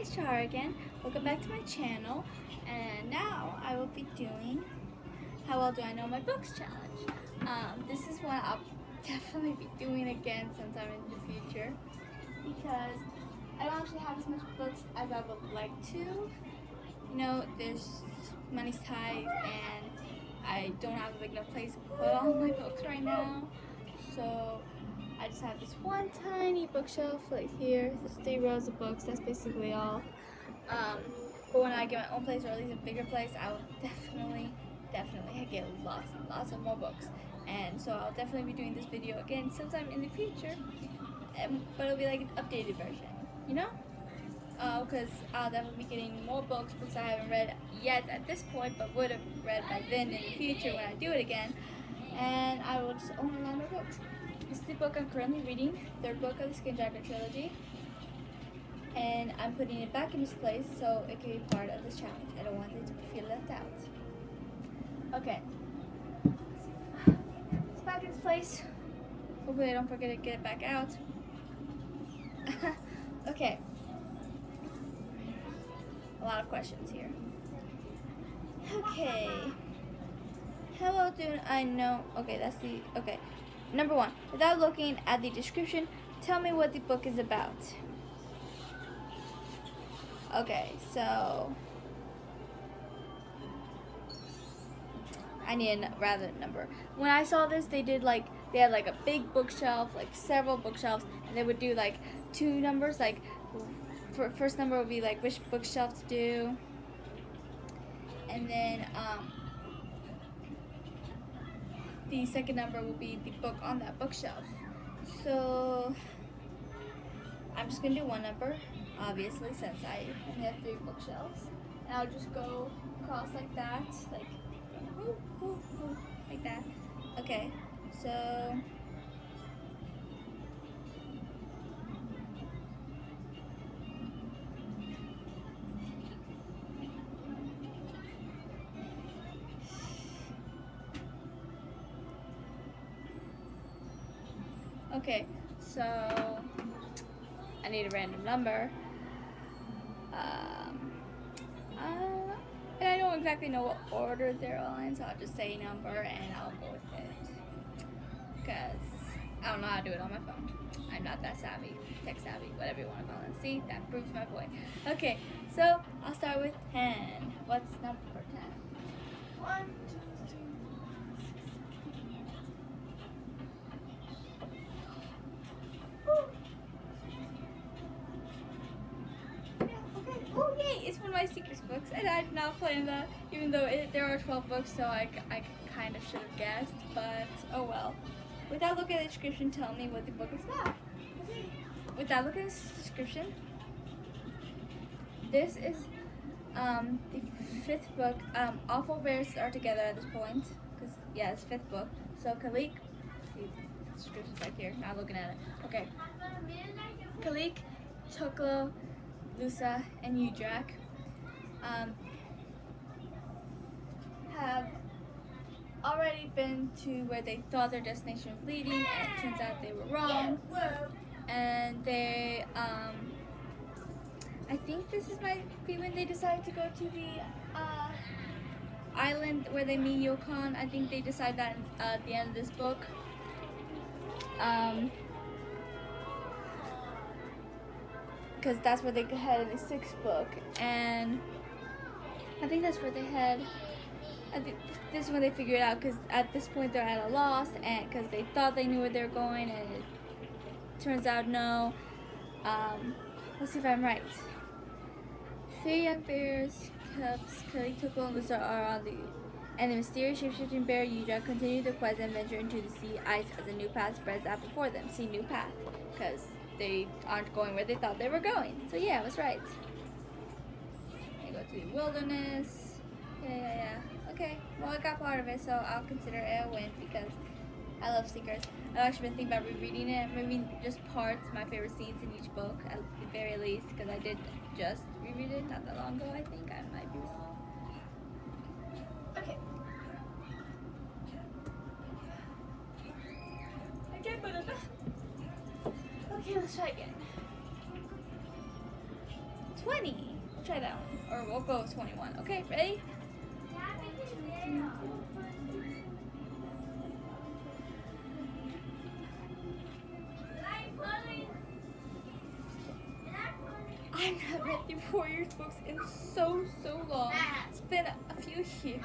is Chara again. Welcome back to my channel, and now I will be doing How Well Do I Know My Books challenge. This is one I'll definitely be doing again sometime in the future because I don't actually have as much books as I would like to. You know, there's money's tight and I don't have a big enough place to put all my books right now. So I just have this one tiny bookshelf right here. There's 3 rows of books. That's basically all. But when I get my own place, or at least a bigger place, I will definitely get lots and lots of more books. And so I'll definitely be doing this video again sometime in the future. But it'll be like an updated version, you know? Because I'll definitely be getting more books I haven't read yet at this point, but would have read by then in the future when I do it again. And I will just own a lot more books. This is the book I'm currently reading, third book of the Skinjacket trilogy. And I'm putting it back in its place so it can be part of this challenge. I don't want it to feel left out. Okay. It's back in its place. Hopefully I don't forget to get it back out. Okay. A lot of questions here. Okay. How well do I know? Okay, that's the. Okay. Number 1. Without looking at the description, tell me what the book is about. Okay, so I need a rather number. When I saw this, they had like a big bookshelf, like several bookshelves, and they would do like 2 numbers. Like, first number would be like which bookshelf to do, and then the second number will be the book on that bookshelf. So I'm just gonna do 1 number, obviously, since I only have 3 bookshelves, and I'll just go across like that, like like that. Okay, so okay, so I need a random number. And I don't exactly know what order they're all in, so I'll just say number and I'll go with it. Because I don't know how to do it on my phone. I'm not that savvy, tech savvy, whatever you want to call it. See, that proves my point. Okay, so I'll start with 10. What's number 10? 1, 2, 3, 4, 6. Oh yay, it's one of my secrets books, and I did not plan that, even though there are 12 books, so I kind of should have guessed, but oh well. Without looking at the description, tell me what the book is about. Okay. Without looking at the description, this is the 5th book. Awful Bears are together at this point, because yeah, it's 5th book. So Khalik, see the description's back here, not looking at it. Okay. Khalik, Toklo, Lusa, and Udrak have already been to where they thought their destination was leading, and it turns out they were wrong. And they, I think this might be when they decide to go to the island where they meet Yokon. I think they decide that at the end of this book. Because that's where they head in the 6th book, and I think that's where they head. I think this is when they figure it out, because at this point they're at a loss, and because they thought they knew where they're going, and it turns out no. Let's see if I'm right. 3 young bears, cubs, Khalik, Toklo, and Lusa are on and the mysterious shape-shifting bear Udrak continue their quest and venture into the sea ice as a new path spreads out before them. See, new path, because they aren't going where they thought they were going. So yeah, I was right. They go to the wilderness. Yeah. Okay, well I got part of it, so I'll consider it a win because I love Secrets. I've actually been thinking about rereading it, maybe just parts, my favorite scenes in each book at the very least, because I did just reread it not that long ago, I think. I might be wrong. Okay. Okay, let's try again. 20. We'll try that one. Or we'll go with 21. Okay, ready? I've not read the Warriors books in so long. It's been a few years.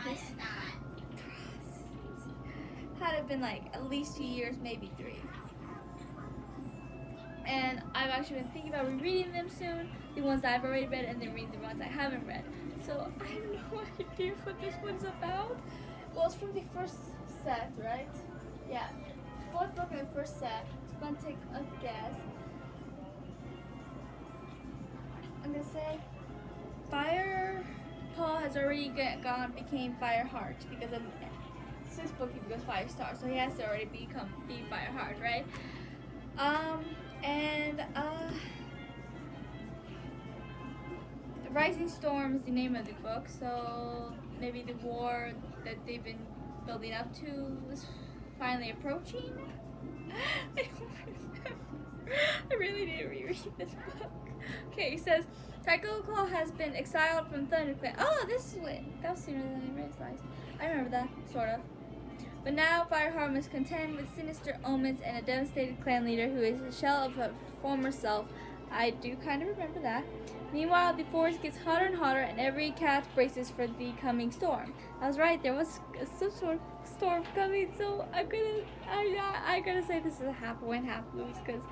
Had it been like at least 2 years, maybe 3. And I've actually been thinking about rereading them soon, the ones that I've already read, and then reading the ones I haven't read. So I have no idea what this one's about. Well, it's from the first set, right? Yeah, 4th book in the first set. I'm gonna take a guess. I'm gonna say Fire Paul has already became Fireheart because of 6th book he becomes Firestar, so he has to already be Fireheart, right? Rising Storm is the name of the book, so maybe the war that they've been building up to was finally approaching. I don't remember. I really need to reread this book. Okay, it says Tycho Claw has been exiled from ThunderClan. Oh, this is what that was sooner than I realized. I remember that, sort of. But now Fireheart must contend with sinister omens and a devastated clan leader who is a shell of her former self. I do kind of remember that. Meanwhile, the forest gets hotter and hotter, and every cat braces for the coming storm. I was right; there was some sort of storm coming. So I'm gonna say this is a half win, half lose, because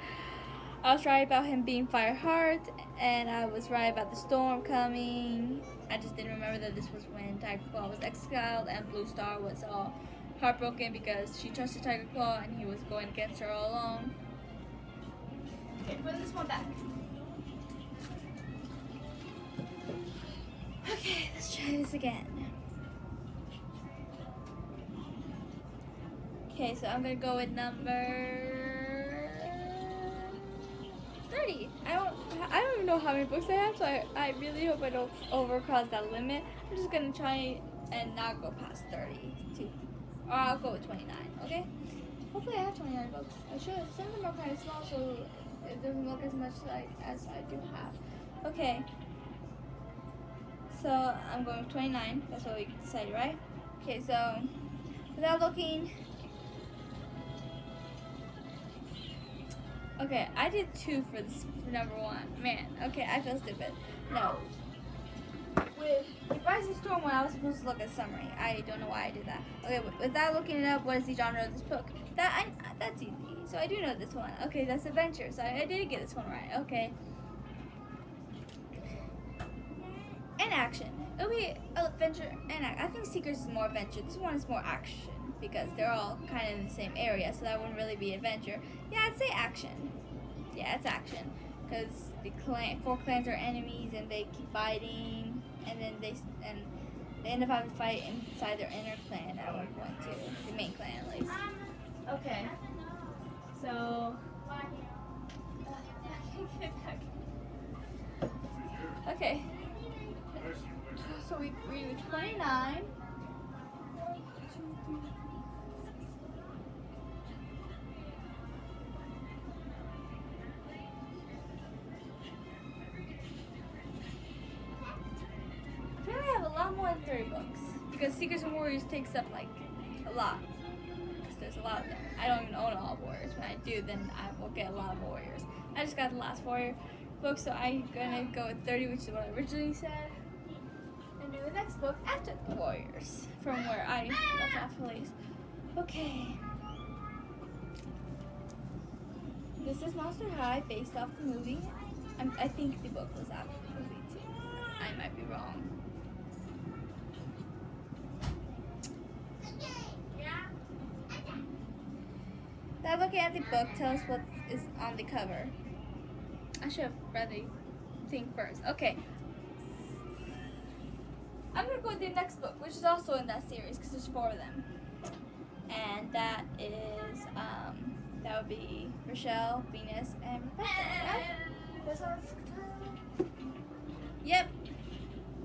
I was right about him being Fireheart, and I was right about the storm coming. I just didn't remember that this was when Tiger Claw was exiled, and Blue Star was all heartbroken because she trusted Tiger Claw, and he was going against her all along. Okay, put this one back. Okay, let's try this again. Okay, so I'm gonna go with number 30. I don't even know how many books I have, so I really hope I don't overcross that limit. I'm just gonna try and not go past 32. Or I'll go with 29, okay? Hopefully I have 29 books. I should. Some of them are kind of small, so it doesn't look as much like as I do have. Okay. So I'm going with 29. That's what we decided, right? Okay, so without looking. Okay, I did 2 for this for number 1. Man, okay, I feel stupid. No. With the Rising Storm one, I was supposed to look at summary. I don't know why I did that. Okay, without looking it up, what is the genre of this book? That's easy. So I do know this one. Okay, that's adventure. So I did get this one right. Okay. And action. It'll be adventure and I think Seekers is more adventure. This one is more action because they're all kind of in the same area, so that wouldn't really be adventure. Yeah, I'd say action. Yeah, it's action because the 4 clans are enemies and they keep fighting, and then they end up having to fight inside their inner clan at one point too, the main clan at least. Okay, so okay. So we read 29. Apparently I have a lot more than 30 books because Seekers and Warriors takes up like a lot. Because there's a lot of them. I don't even own all Warriors. When I do, then I will get a lot of Warriors. I just got the last Warrior book, so I'm gonna go with 30, which is what I originally said. Do the next book after the Warriors, from where I left off at least. Okay. This is Monster High, based off the movie. I think the book was after the movie too. I might be wrong. Without looking at the book, tell us what is on the cover. I should have read the thing first. Okay. I'm going to go with the next book, which is also in that series, because there's 4 of them. And that is, that would be Rochelle, Venus, and Rebecca, right? That's all it's titled. Yep.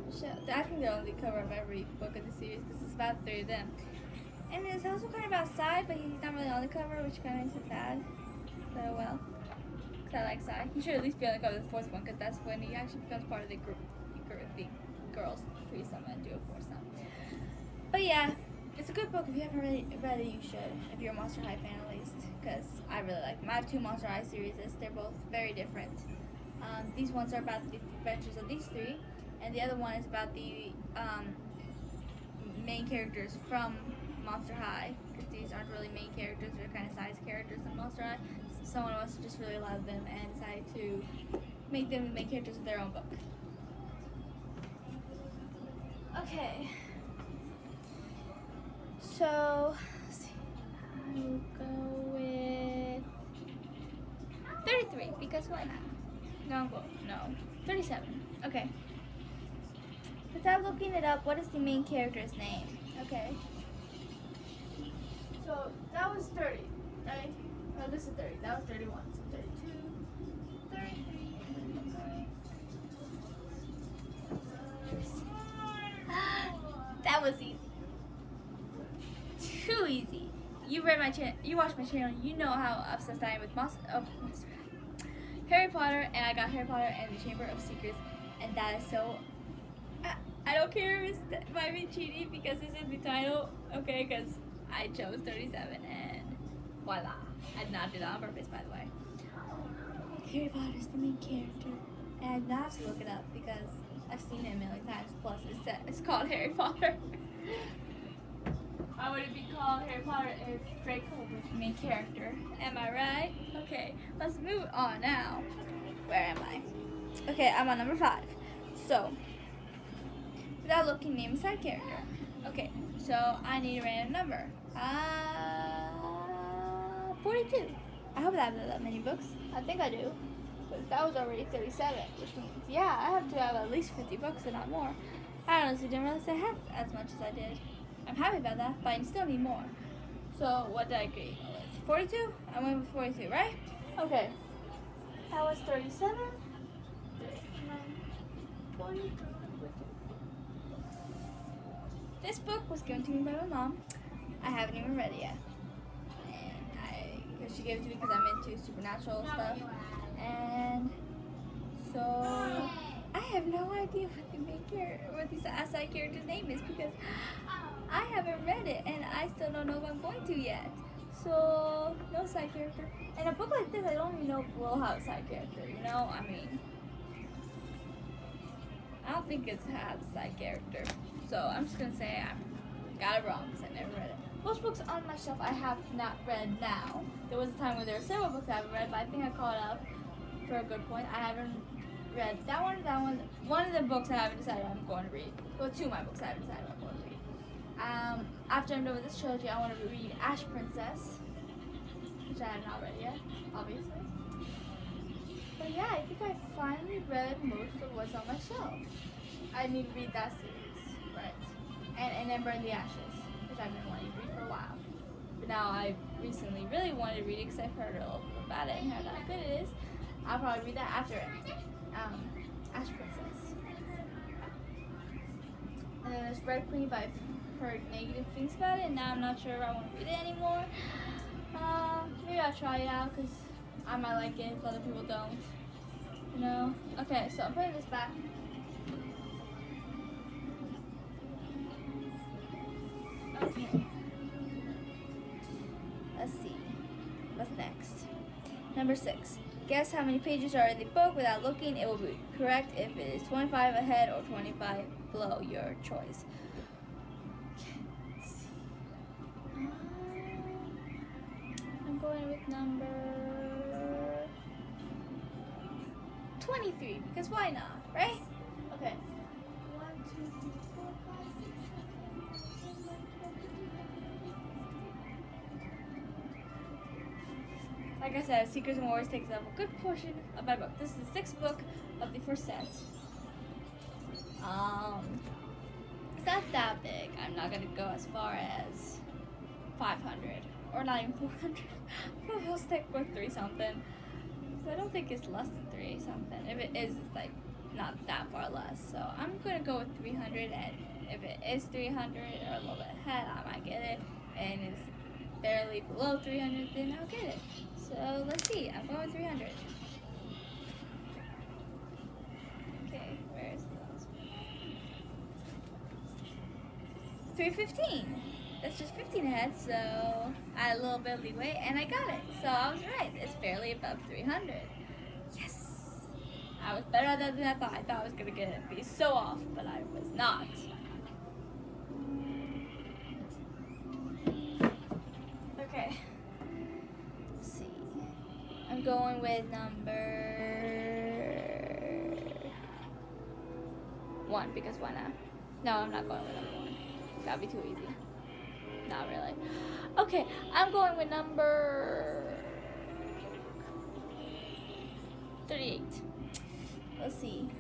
Rochelle. I think they're on the cover of every book of the series, because it's about 3 of them. And it's also kind of outside, but he's not really on the cover, which kind of makes it sad. But oh well. 'cause I like Sai. He should at least be on the cover of the fourth one, because that's when he actually becomes part of the group, the girls threesome and do a foursome. But yeah, it's a good book. If you haven't really read it, you should. If you're a Monster High fan, at least, because I really like them. I have 2 Monster High series. They're both very different. These ones are about the adventures of these 3, and the other one is about the main characters from Monster High, because these aren't really main characters, they're kind of side characters in Monster High. Someone else just really loved them and decided to make them the main characters of their own book. Okay. So, let's see. I will go with 33, because why not? No. 37. Okay. Without looking it up, what is the main character's name? Okay. So that was 30, right? No, this is 30. That was 31. So 32, 33, 34. That was easy. Too easy. You read my channel. You watched my channel. You know how obsessed I am with Harry Potter, and I got Harry Potter and the Chamber of Secrets, and that is so. I don't care if it might be cheating because it's in the title, okay? Because I chose 37, and voila. I did not do that on purpose, by the way. Harry Potter is the main character, and I did not have to look it up because I've seen it a million times. Plus, it's called Harry Potter. Why would it be called Harry Potter if Draco was the main character? Am I right? Okay, let's move on now. Where am I? Okay, I'm on number 5. So, without looking, name a side character. Okay, so I need a random number. 42. I hope I have that many books. I think I do. Because that was already 37, which means, yeah, I have to have at least 50 books and not more. I honestly didn't realize I had as much as I did. I'm happy about that, but I still need more. So, what did I agree with? 42? I went with 42, right? Okay. That was 37. 39, 42. This book was given to me by my mom. I haven't even read it yet. Because she gave it to me because I'm into supernatural stuff. And so I have no idea what the main character, what the side character's name is, because I haven't read it and I still don't know if I'm going to yet. So no side character. And a book like this, I don't even know if we'll have a side character. You know, I mean, I don't think it has a side character. So I'm just gonna say I got it wrong because I never read it. Most books on my shelf I have not read now. There was a time where there were several books I haven't read, but I think I caught up for a good point. I haven't read that one. One of the books I haven't decided I'm going to read. Well, 2 of my books I haven't decided I'm going to read. After I'm done with this trilogy, I want to read Ash Princess, which I have not read yet, obviously. But yeah, I think I finally read most of what's on my shelf. I need to read that series, right? And then Burn the Ashes, which I've been wanting to read for a while. But now I recently really wanted to read it because I've heard a little bit about it and heard how good it is. I'll probably read that after Ash Princess. And then there's Red Queen, but I've heard negative things about it, and now I'm not sure if I want to read it anymore. Maybe I'll try it out because I might like it if other people don't. You know? Okay, so I'm putting this back. Okay. Let's see. What's next? Number 6. Guess how many pages are in the book without looking. It will be correct if it is 25 ahead or 25 below, your choice. I'm going with number 23 because why not, right? Okay. 1, 2, 3, 4, 5, 6, 7, 8, 9, 10. Like I said, Secrets and Wars takes up a good portion of my book. This is the 6th book of the first set. It's not that big. I'm not gonna go as far as 500 or not even 400. Maybe I'll stick with 3 something. So I don't think it's less than 3 something. If it is, it's like not that far less. So I'm gonna go with 300, and if it is 300 or a little bit ahead, I might get it. And it's barely below 300, then I'll get it. So let's see. I'm going with 300. 315. That's just 15 ahead, so I had a little bit of leeway, and I got it. So I was right. It's barely above 300. Yes! I was better at that than I thought. I thought I was going to be so off, but I was not. Okay. Let's see. I'm going with number 1, because why not? No, I'm not going with number 1. That'd be too easy. Not really. Okay, I'm going with number 38. Let's see.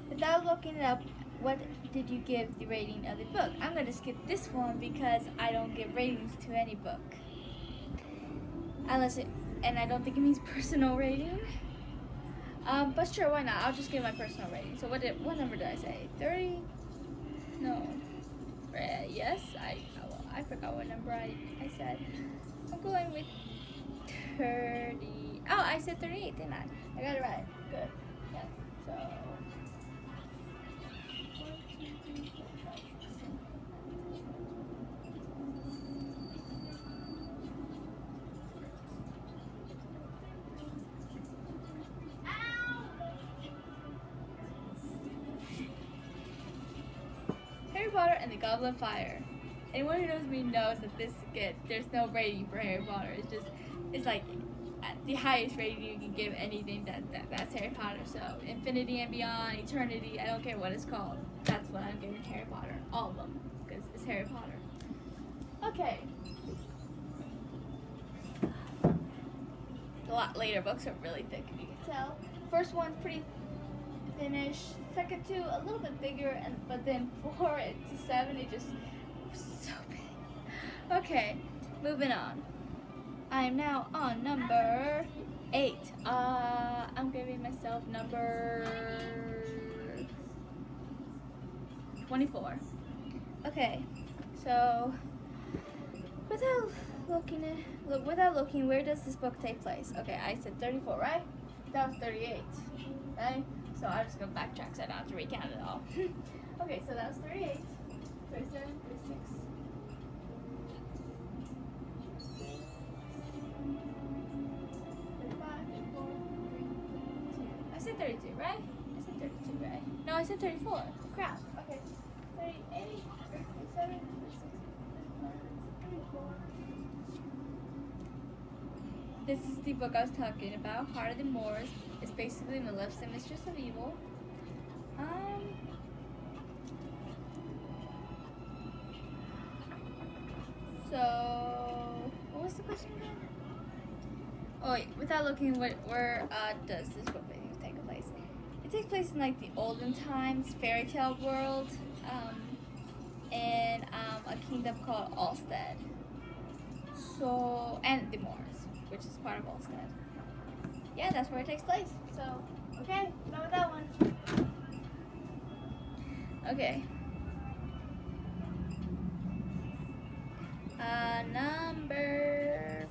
Without looking it up, what did you give the rating of the book? I'm going to skip this one because I don't give ratings to any book. And I don't think it means personal rating. But sure, why not? I'll just give my personal rating. So what number did I say? 30? No. Yes, I forgot what number I said. I'm going with 30. Oh, I said 38, didn't I? I got it right. Good. Yes. So. 1, 2, 3, 4, 5, 6, 7, 8, 9, 10. Harry Potter and the Goblet of Fire. Anyone who knows me knows that there's no rating for Harry Potter. It's like the highest rating you can give anything that's Harry Potter. So Infinity and Beyond, Eternity, I don't care what it's called. That's what I'm giving Harry Potter. All of them, because it's Harry Potter. Okay. The later books are really thick, if you can tell. First one's pretty finished. Second two a little bit bigger, but then 4 to 7 it just so big. Okay, moving on. I am now on number 8. I'm giving myself number 24. Okay, so without looking, where does this book take place? Okay, I said 34, right? That was 38, right? So I'm just gonna backtrack so I don't have to recount it all. Okay, so that was 38, 37, 36. I said 32, right? I said 32, right? No, I said 34. Crap. Okay. 38, 37, 36, 34. This is the book I was talking about, Heart of the Moors. It's basically Maleficent, Mistress of Evil. So, what was the question again? Oh wait, without looking, where does this book take place? It takes place in like the olden times, fairy tale world, in a kingdom called Ulstead. So, and the Moors, which is part of Ulstead. Yeah, that's where it takes place. So, okay, go with that one. Okay. Number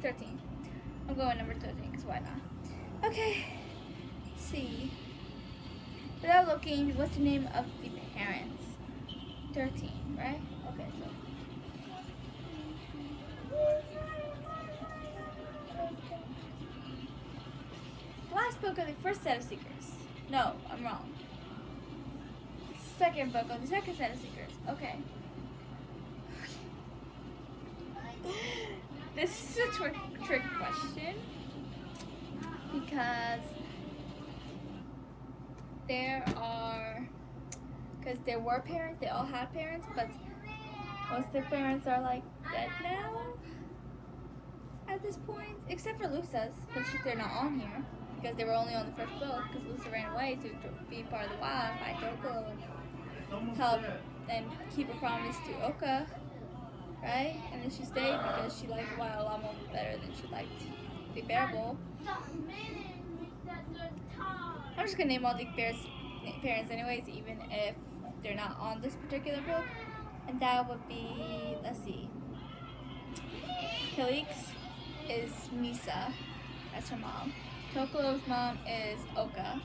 13. I'm going number 13 because why not? Okay. Let's see. Without looking, what's the name of the parents? 13, right? Okay, so. The last book of the first set of Seekers. No, I'm wrong. Second book of the second set of Seekers. Okay. This is a trick question because there were parents, they all had parents, but most of their parents are like dead now at this point, except for Lusa's, because they're not on here because they were only on the first book because Lusa ran away to be part of the wild, fight Toko, and help and keep a promise to Oka, right? And then she stayed because she liked the wild a lot more better than she liked the bearable. I'm just gonna name all the parents anyways, even if they're not on this particular book. And that would be, let's see, Kilix is Misa, that's her mom. Tokolo's mom is Oka.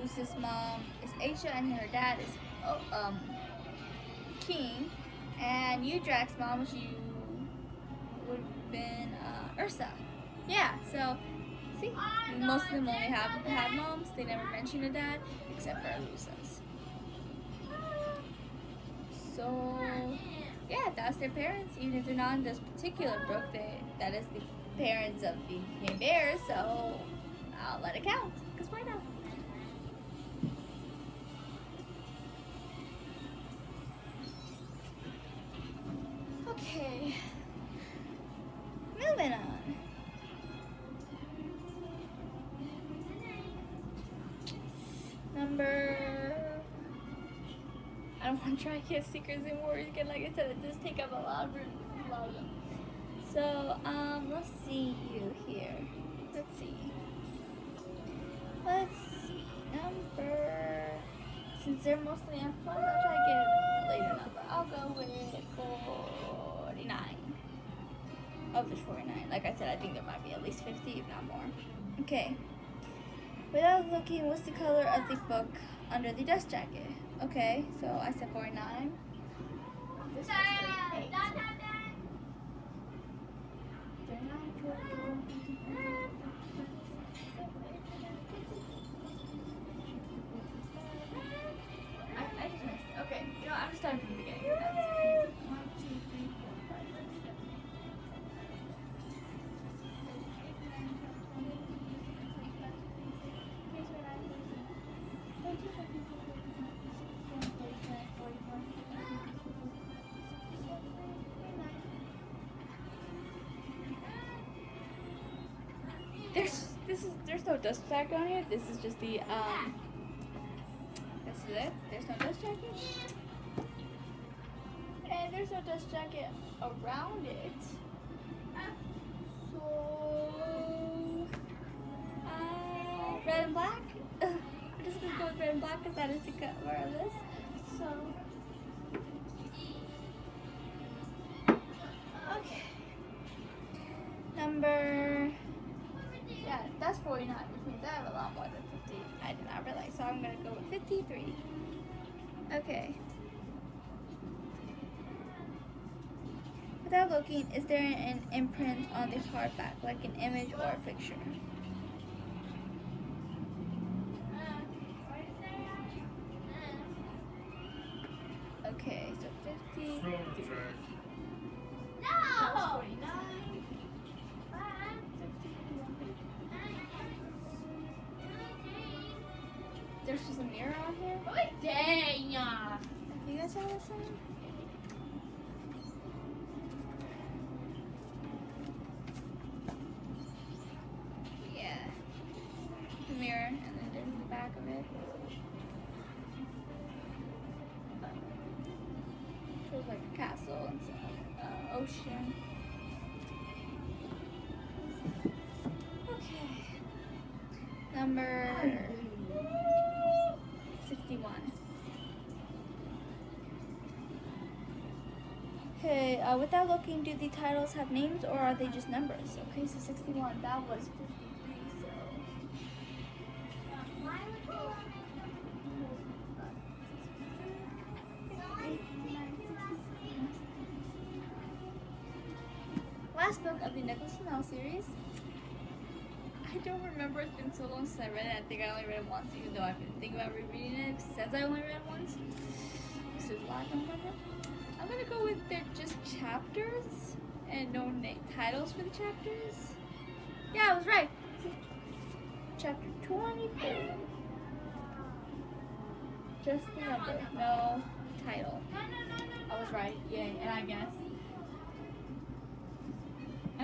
Lucy's mom is Aisha and her dad is King. And Udrax's mom, she would have been Ursa. Yeah, so see, most of them only had moms. They never mention a dad except for Lucy's. So yeah, that's their parents. Even if they're not in this particular book, that is the parents of the main bears. So I'll let it count, because why not? Okay, moving on. I don't want to try to get Secrets and Wars again. Like I said, it does take up a lot of them. So, let's see you here. Let's see. Since they're mostly on fun, I'll try to get a later number. I'll go with 49. Oh, there's 49. Like I said, I think there might be at least 50, if not more. Okay. Without looking, what's the color of the book under the dust jacket? Okay, so I said 49. This was 38. I just missed it. Okay, you know, I'm just starting from the beginning. 1, 2, 3, 4, 5, 6, 7. There's no dust jacket on here. This is just the this is it. There's no dust jacket. And there's no dust jacket around it. So red and black. I'm just gonna go with red and black because that is the cover of this. So okay. That's 49, which means I have a lot more than 50. I did not realize, so I'm gonna go with 53. Okay. Without looking, is there an imprint on the hardback, like an image or a picture? Okay, so 50. No! 49. There's just a mirror on here. Oh, dang! You guys saw this one? Yeah. The mirror, and then there's the back of it. Shows like a castle and some ocean. Okay. Number 61. Okay, without looking, do the titles have names or are they just numbers? Okay, so 61, that was 53, so... Last book of the Nicholas Flamel series. I don't remember, it's been so long since I read it. I think I only read it once, even though I've been thinking about rereading it since I only read it once. So there's a lot I don't remember. I'm gonna go with they're just chapters and no titles for the chapters. Yeah, I was right. Chapter 24. Just the number, no title. I was right, yay, and I guess.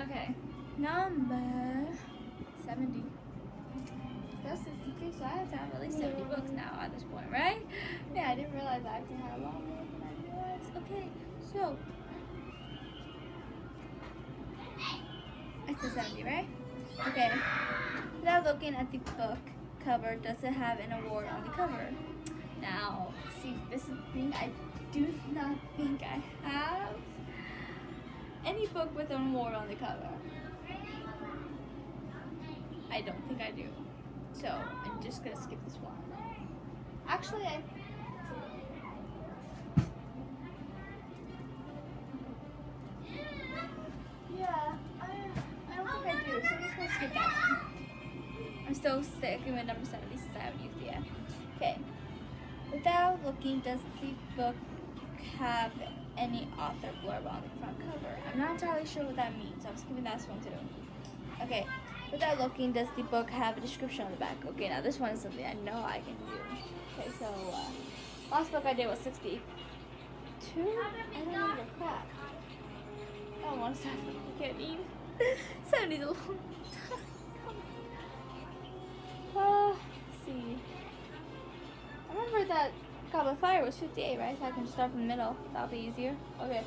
Okay, number 70. That's 63, so I have to have at least 70 books now at this point, right? Yeah, I didn't realize I actually had a lot more than I realized. Okay, so I said 70, right? Okay. Without looking at the book cover, does it have an award on the cover? Now, see, this is the thing. I do not think I have any book with an award on the cover. I don't think I do. So I'm just gonna skip this one. Actually, I don't think I do, so I'm just gonna skip that one. I'm still sticking with number 70 since I haven't used it yet. Okay. Without looking, does the book have any author blurb on the front cover? I'm not entirely sure what that means, so I'm skipping that one too. Okay. Without looking, does the book have a description on the back? Okay, now this one is something I know I can do. Okay, so last book I did was 62. I don't remember crap. I don't want to start from the beginning. 70's a long time. Let's see. I remember that Goblet of Fire was 58, right? So I can just start from the middle. That'll be easier. Okay.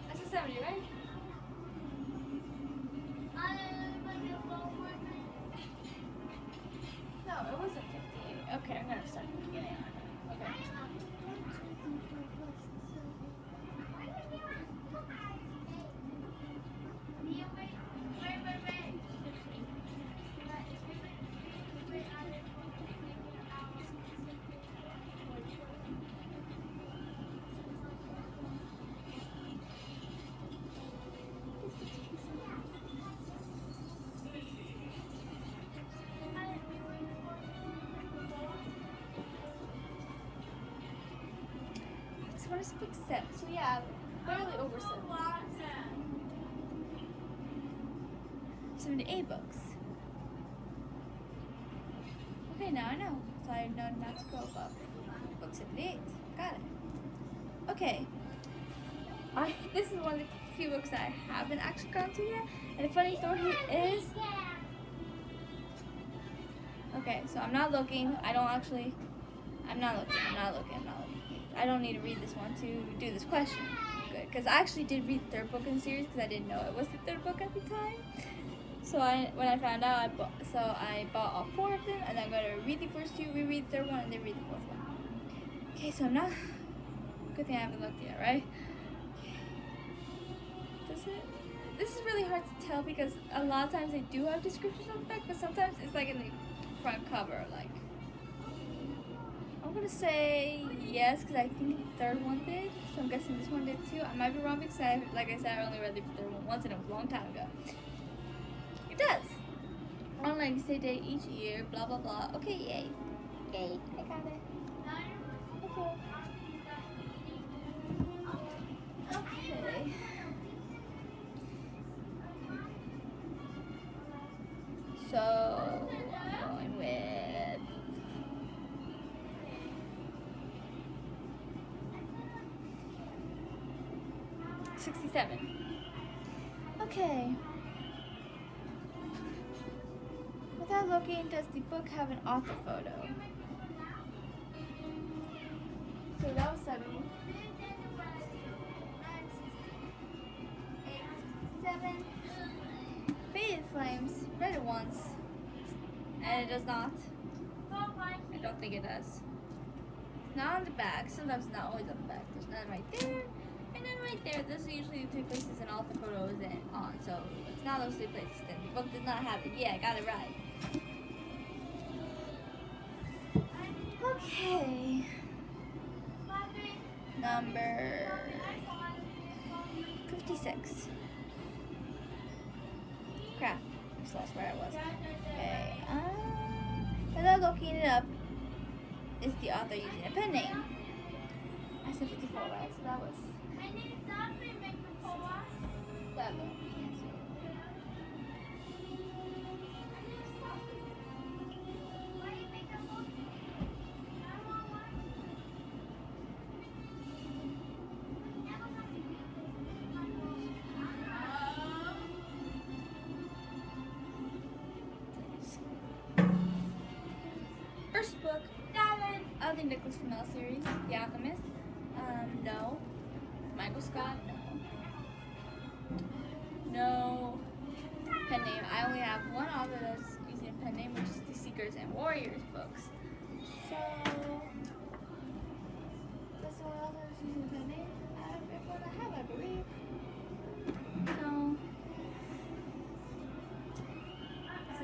That's a 70, right? No, it wasn't 58. Okay, I'm gonna start from the beginning. Okay. What is big 7? So yeah, barely over 7. 78 books. Okay, now I know. So I know not to go above book 78. Got it. Okay. This is one of the few books that I haven't actually gone to yet. And the funny story is... Okay, so I'm not looking. I'm not looking. I don't need to read this one to do this question. Good, because I actually did read the third book in the series because I didn't know it was the third book at the time. So when I found out, I bought all 4 of them, and I'm going to read the first 2, reread the third one, and then read the 4th one. Okay, so I'm not... Good thing I haven't looked yet, right? Does it? This is really hard to tell because a lot of times they do have descriptions on the back, but sometimes it's like in the front cover, like... I'm gonna say yes because I think the third one did, so I'm guessing this one did too. I might be wrong because like I said, I only read the third one once and it was a long time ago. It does. Online say day each year, blah blah blah. Okay, yay. Yay, I got it. Okay. Okay. So, going with 67. Okay. Without looking, does the book have an author photo? So that was 70. 67. Faded Flames. Read it once. And it does not. I don't think it does. It's not on the back. Sometimes it's not always on the back. There's none right there. And then right there, those are usually the 3 places an author photo is on. So it's not those 3 places. Then the book does not have it. Yeah, I got it right. Okay. Number 56. Crap. I just lost where I was. Okay. Without looking it up, is the author using a pen name? I said 54, right? So that was 7. First book of the Nicholas Flamel series, The Alchemist. No. Michael Scott, no. No pen name. I only have one author that's using a pen name, which is the Seekers and Warriors books. So, that's the only author that's using a pen name out of everyone I have, I believe. So,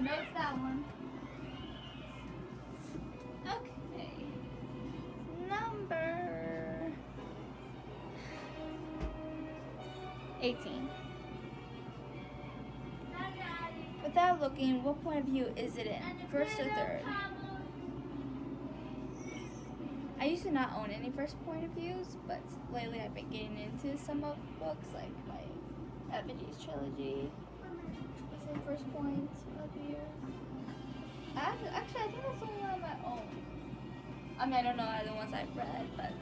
No, it's that one. Okay. Number 18. Without looking, what point of view is it in? First or third? I used to not own any first point of views, but lately I've been getting into some of the books, like my Evangelist trilogy. Is it first point of view? Actually, I think that's the only one on my own. I mean, I don't know the ones I've read, but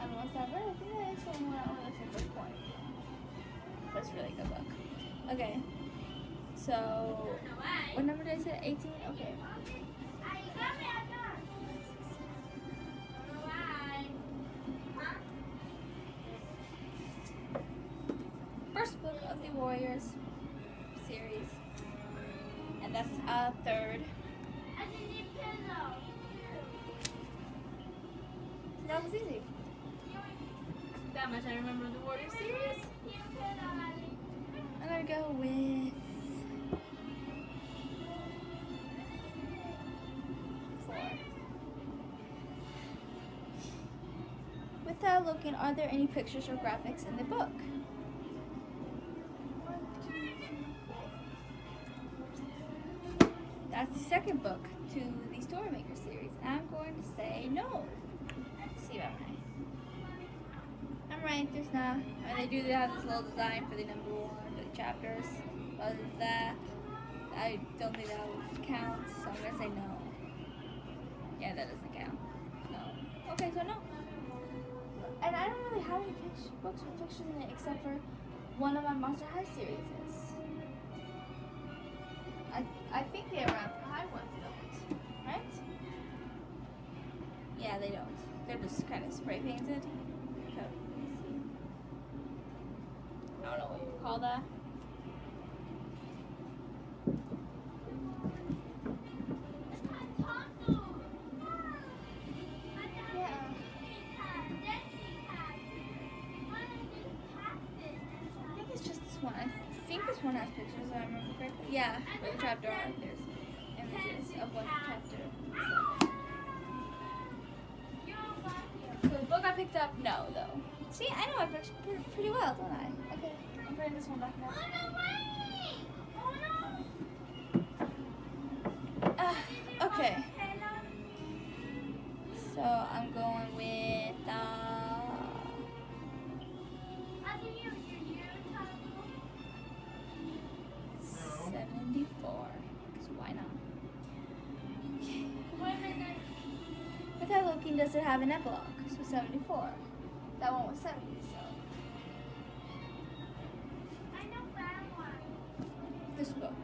on the ones I've read, I think that's the only one I own that's in first point of view. But it's a really good book. Okay. So, what number did I say? 18? Okay. First book of the Warriors series. And that's third. That was easy. That much I remember the Warriors series. I'm gonna go with 4. Without looking, are there any pictures or graphics in the book? 1, 2, 3, 4. That's the second book to the Storymaker series. I'm going to say no. Let's see if I'm right. I'm right, there's not. I mean, they do have this little design for the number 1 for the chapters. Other than that, I don't think that would count, so I'm going to say no. Yeah, that doesn't count. No. Okay, so no. And I don't really have any books with pictures in it except for one of my Monster High series. I think the Around High ones don't, right? Yeah, they don't. They're just kind of spray painted. Okay, let's see. I don't know what you would call that. I think this one has pictures, if I remember correctly. Yeah, for the chapter art, there's images of what the chapter is like. So the book I picked up, no, though. See, I know I picked pretty well, don't I? Okay, I'm putting this one back now. Okay. So I'm going with 74. So why not? Okay. Without looking, does it have an epilogue? So 74. That one was 70, so. This book.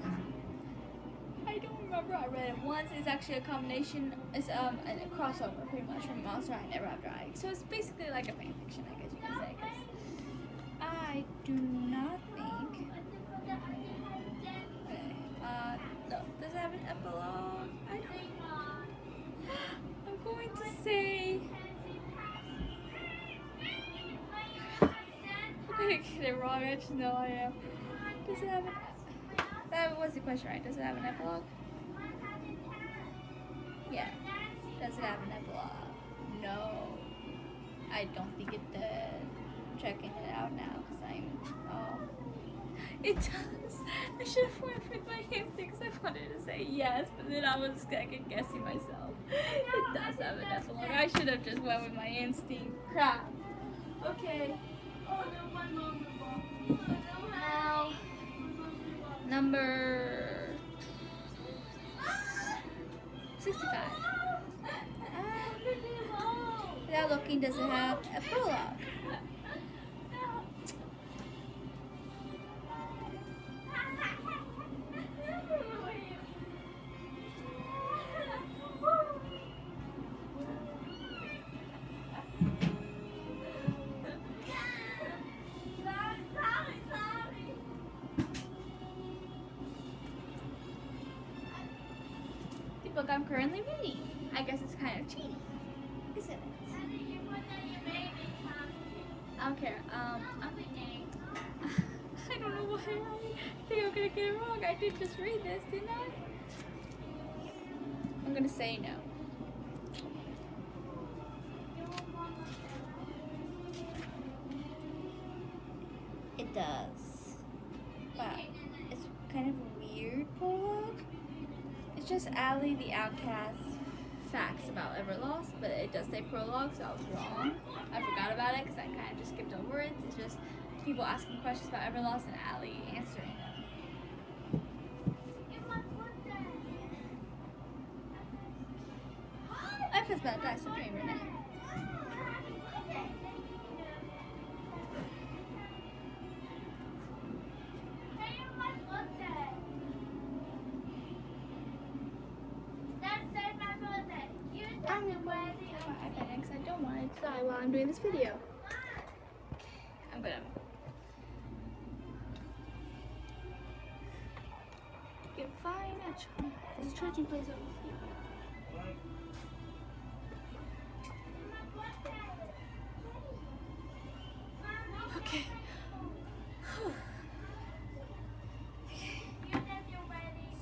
I don't remember. I read it once. It's actually a combination. It's a crossover, pretty much, from Monster High Never After High. So it's basically like a fan fiction, I guess you can say. Cause I do not think. Okay. No. Does it have an epilogue? I don't. I'm going to say. I'm gonna get it wrong. Actually, no, I am. Does it have an? That was the question, right? Does it have an epilogue? Yeah. Does it have an epilogue? No. I don't think it does. I'm checking it out now because I'm. Oh. It does. I should have went with my instincts. I wanted to say yes, but then I was second guessing myself. It does have an epilogue. I should have just went with my instinct. Crap. Okay. Now. Number 65. Without looking, does it have a prologue? Book I'm currently reading. I guess it's kind of cheating, isn't it? I don't care. I don't know why I think I'm gonna get it wrong. I did just read this, didn't I? I'm gonna say no. It does. But it's kind of a weird prologue. It's just Ally the Outcast facts about Everlost, but it does say prologue, so I was wrong. I forgot about it because I kind of just skipped over it. It's just people asking questions about Everlost and Ally answering them. I pressed about that, so dream right now. I'm gonna put my iPad in because I don't want it to die while I'm doing this video. Okay, I'm gonna get fine. There's a charging place over here. Okay.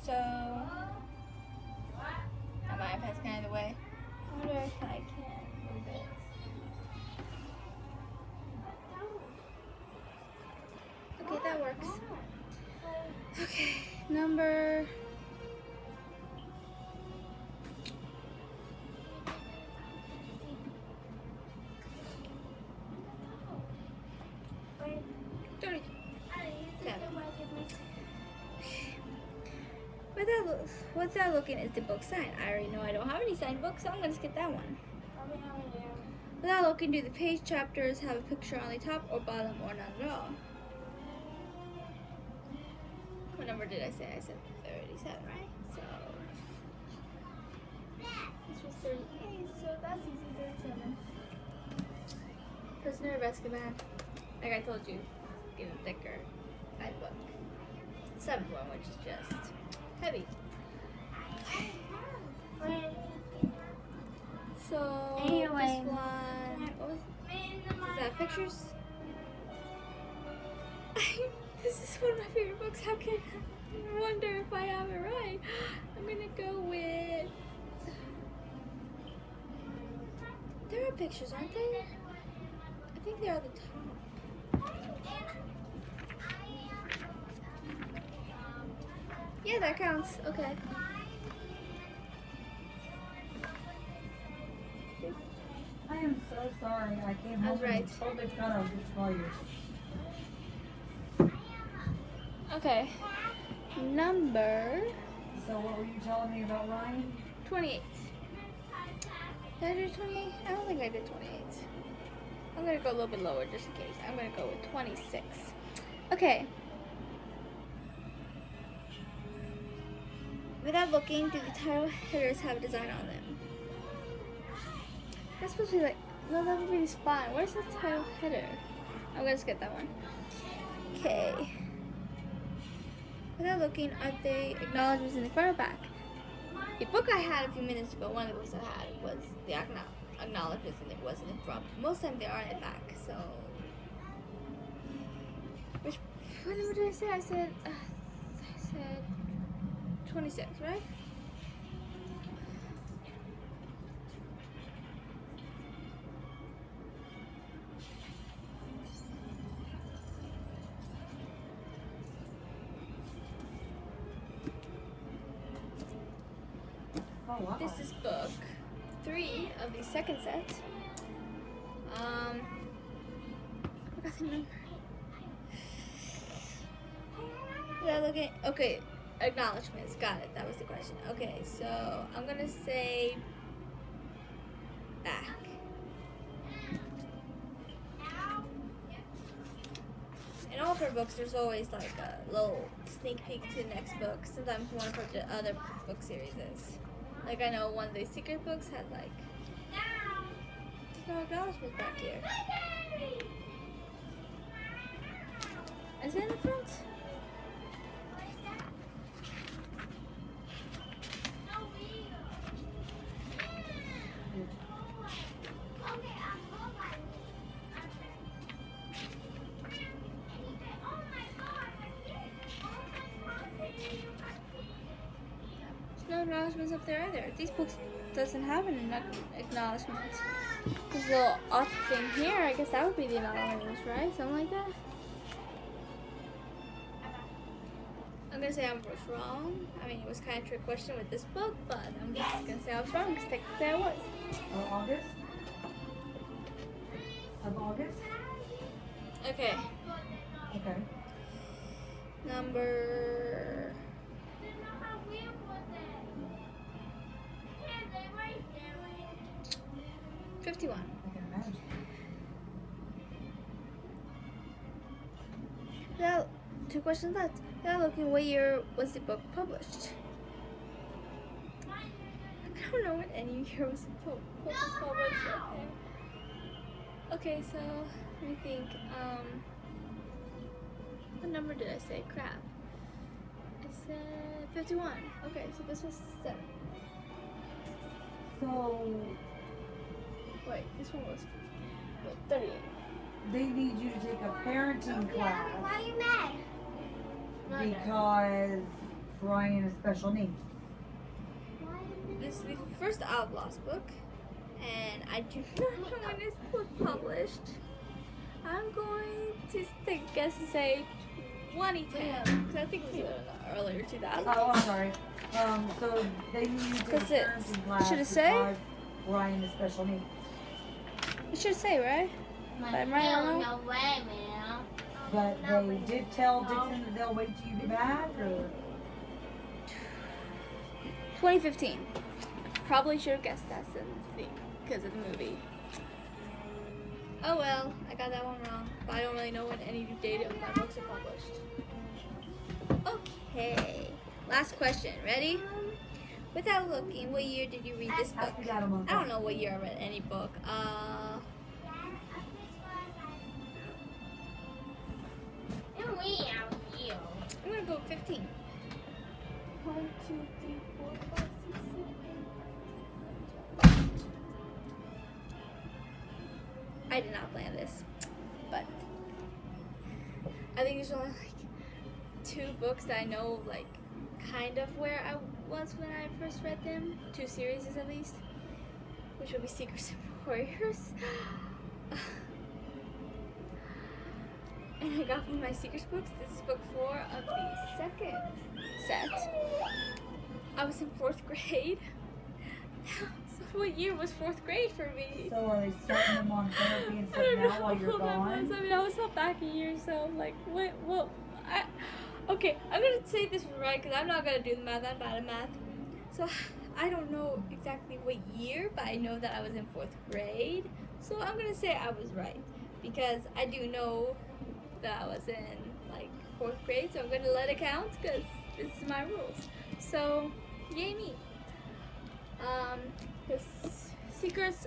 So my iPad's kind of in the way. I wonder if I can move it. Okay, that works. Okay, number... Without looking at the book sign, I already know I don't have any signed books, so I'm gonna skip that one. Without looking, do the page chapters have a picture on the top or bottom or none at all? What number did I say? I said 37, right? So this was 38, so that's easy. 37. Prisoner of Azkaban. Like I told you, get a thicker type book. 7th one, which is just heavy. So Anyway. this one, is that pictures? This is one of my favorite books. How can I wonder if I have it right? I'm gonna go with. There are pictures, aren't there? I think they're at the top. Yeah, that counts. Okay. I am so sorry. I came I home was right. and totally forgot I was just call you. Okay. Number So what were you telling me about Ryan? 28. Did I do 28? I don't think I did 28. I'm gonna go a little bit lower just in case. I'm gonna go with 26. Okay. Without looking, do the title headers have a design on them? That's supposed to be like, no, that would be the spine. Where's the title header? I'm gonna skip that one. Okay. Without looking, are they acknowledgements in the front or back? The book I had a few minutes ago, one of the books I had was the acknowledgements and it was in the front. Most of the time they are in the back, so. What number did I say? I said 26, right? Oh wow. This is book 3 of the second set. I forgot the number. Without looking, okay, acknowledgements. Got it. That was the question. Okay, so I'm gonna say back. In all of her books, there's always like a little sneak peek to the next book. Sometimes one of her other book series is. Like I know one of the secret books had like there's no acknowledgements back here. Is it in the front? acknowledgements up there either. These books doesn't have an acknowledgement. This little author thing here, I guess that would be the acknowledgements, right? Something like that. I'm gonna say I was wrong. I mean, it was kind of a trick question with this book, but I'm just gonna say I was wrong because technically I was. August? Of August? Okay, Okay. number 51. I can imagine. Now, 2 questions left. Now, looking, what year was the book published? I don't know when any year was published. Okay, so let me think. What number did I say? Crap. I said 51. Okay, so this was 7. So Wait, this one was 38. they need you to take a parenting class Why are you mad? because Ryan has special needs. This is the first Outlaws book, and I do not know when this was published. I'm going to take a guess and say 2010, because I think it was in the earlier 2000s. Oh, I'm sorry. So they need you to take a That's it. parenting class Should it say? because Ryan has special needs. It should say, right? But I'm right or wrong? No way, man. But they did tell Dixon that they'll wait till you get back, or 2015. Probably should have guessed that because of the movie. Oh well, I got that one wrong. But I don't really know when any date of my books are published. Okay, last question. Ready? Without looking, what year did you read this book? ask me that a month. I don't know what year I read any book. And we out you. I'm gonna go with 15. 1, 2, 3, 4, 5, 6, 7, 8, 9, 10, 11, 12. I did not plan this, but I think there's only like 2 books that I know like kind of where I was when I first read them. 2 series at least, which would be Secrets and Warriors. And I got from my Secrets books. This is book 4 of the second set. I was in 4th grade. So what year was 4th grade for me? so are they starting them on therapy and I stuff don't now know while you're how that gone? was. I mean, I was held back a year, so I'm like, what? Okay, I'm gonna say this right because I'm not gonna do the math. I'm bad at math. So I don't know exactly what year, but I know that I was in 4th grade. So I'm gonna say I was right because I do know that I was in like 4th grade. So I'm gonna let it count because this is my rules. So yay me. Because Secrets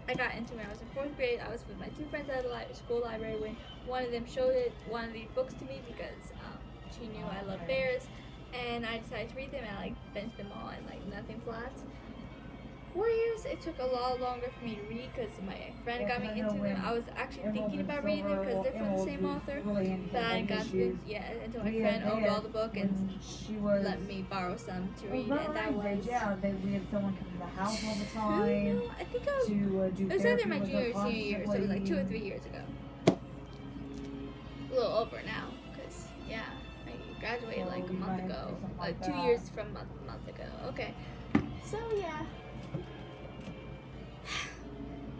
I got into when I was in 4th grade. I was with my 2 friends at the school library when one of them showed one of the books to me because she knew I loved bears, and I decided to read them and I like benched them all and like nothing flat. Warriors, it took a lot longer for me to read because my friend got me into them. I was actually thinking about reading them because they're from the same author, but I didn't got to it yet until my friend owned all the book and she was let me borrow some to read, well, and that was yeah, we had someone come to the house all the I time don't know, I think I was, to do it was therapy either my with junior us or senior year, so it was like 2 or 3 years ago. A little over now, because yeah, I graduated So like a you month might ago, do something like like 2 that. years from a month ago. Okay, so yeah.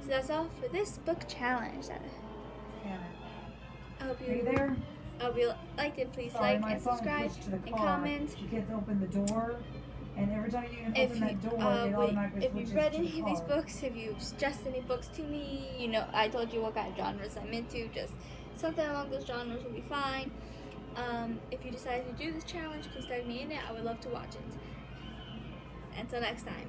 So that's all for this book challenge. Yeah. I hope Are you there? I hope you liked it. Please Sorry, like my and phone subscribe switched to the and car. comment. You can't open the door, and every time you If open that door, it wait, automatically if switches you've read to any the of these car. books, if you've suggested any books to me, you know, I told you what kind of genres I'm into. Just something along those genres will be fine. If you decide to do this challenge, please tag me in it. I would love to watch it. Until next time.